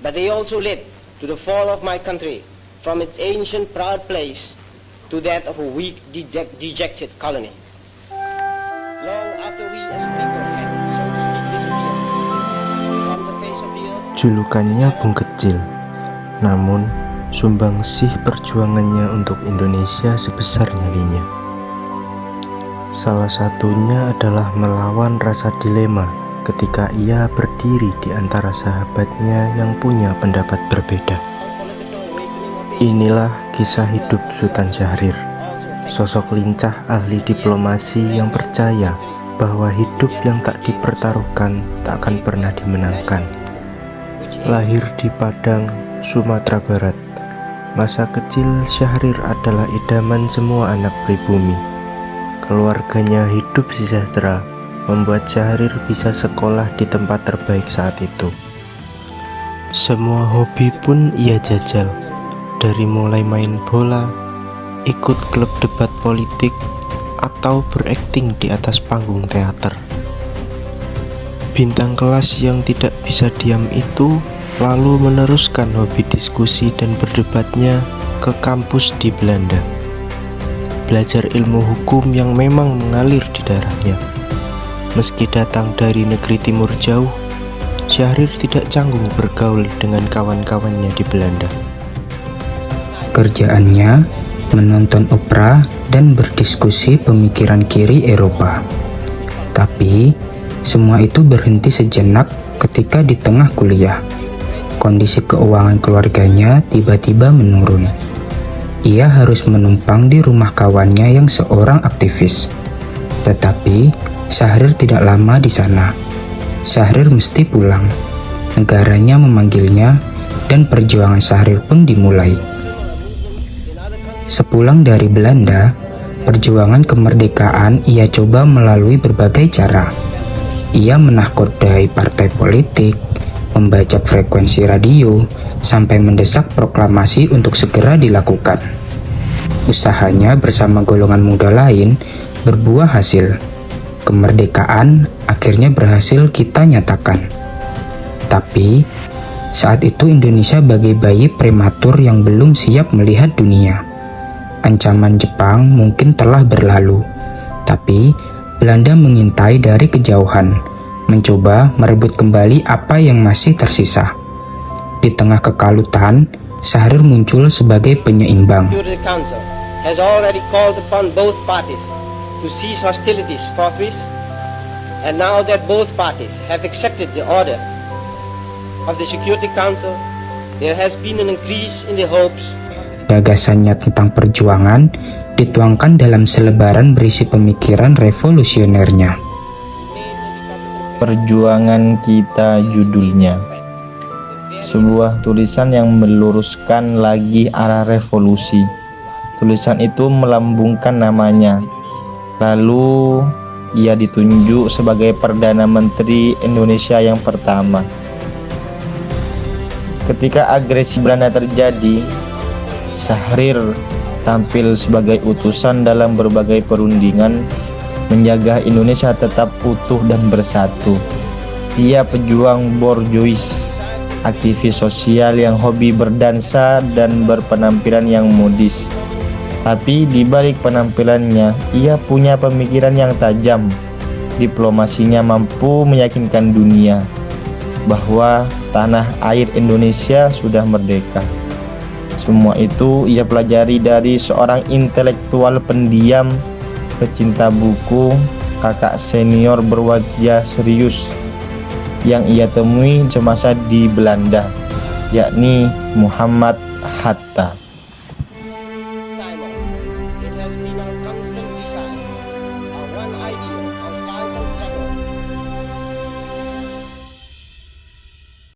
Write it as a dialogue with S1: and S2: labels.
S1: but they also led to the fall of my country from its ancient proud place to that of a weak, dejected colony. Long after we as a people had, so to speak, disappeared from the face of the earth.
S2: Julukannya Bung Kecil, namun sumbangsih perjuangannya untuk Indonesia sebesar nyalinya. Salah satunya adalah melawan rasa dilema ketika ia berdiri di antara sahabatnya yang punya pendapat berbeda. Inilah kisah hidup Sultan Syahrir, sosok lincah ahli diplomasi yang percaya bahwa hidup yang tak dipertaruhkan tak akan pernah dimenangkan. Lahir di Padang, Sumatera Barat, masa kecil Syahrir adalah idaman semua anak pribumi. Keluarganya hidup sejahtera, membuat Syahrir bisa sekolah di tempat terbaik saat itu. Semua hobi pun ia jajal, dari mulai main bola, ikut klub debat politik, atau berakting di atas panggung teater. Bintang kelas yang tidak bisa diam itu lalu meneruskan hobi diskusi dan berdebatnya ke kampus di Belanda. Belajar ilmu hukum yang memang mengalir di darahnya. Meski datang dari negeri timur jauh, Syahrir tidak canggung bergaul dengan kawan-kawannya di Belanda.
S3: Kerjaannya menonton opera dan berdiskusi pemikiran kiri Eropa. Tapi semua itu berhenti sejenak ketika di tengah kuliah. Kondisi keuangan keluarganya tiba-tiba menurun. Ia harus menumpang di rumah kawannya yang seorang aktivis. Tetapi Syahrir tidak lama di sana. Syahrir mesti pulang. Negaranya memanggilnya dan perjuangan Syahrir pun dimulai. Sepulang dari Belanda, perjuangan kemerdekaan ia coba melalui berbagai cara. Ia menahkodai partai politik, membajak frekuensi radio, sampai mendesak proklamasi untuk segera dilakukan. Usahanya bersama golongan muda lain berbuah hasil. Kemerdekaan akhirnya berhasil kita nyatakan. Tapi, saat itu Indonesia bagai bayi prematur yang belum siap melihat dunia. Ancaman Jepang mungkin telah berlalu, tapi Belanda mengintai dari kejauhan, mencoba merebut kembali apa yang masih tersisa. Di tengah kekalutan, Syahrir muncul sebagai penyeimbang.
S1: The Council has already called upon both parties to cease hostilities forthwith, and now that both parties have accepted the order of the Security Council, there has been an increase in the hopes.
S3: Gagasannya tentang perjuangan dituangkan dalam selebaran berisi pemikiran revolusionernya.
S4: Perjuangan kita judulnya. Sebuah tulisan yang meluruskan lagi arah revolusi. Tulisan itu melambungkan namanya. Lalu ia ditunjuk sebagai Perdana Menteri Indonesia yang pertama. Ketika agresi Belanda terjadi, Syahrir tampil sebagai utusan dalam berbagai perundingan menjaga Indonesia tetap utuh dan bersatu. Ia pejuang borjuis, aktivis sosial yang hobi berdansa dan berpenampilan yang modis. Tapi di balik penampilannya, ia punya pemikiran yang tajam. Diplomasinya mampu meyakinkan dunia bahwa tanah air Indonesia sudah merdeka. Semua itu ia pelajari dari seorang intelektual pendiam, pecinta buku, kakak senior berwajah serius yang ia temui semasa di Belanda, yakni Muhammad Hatta.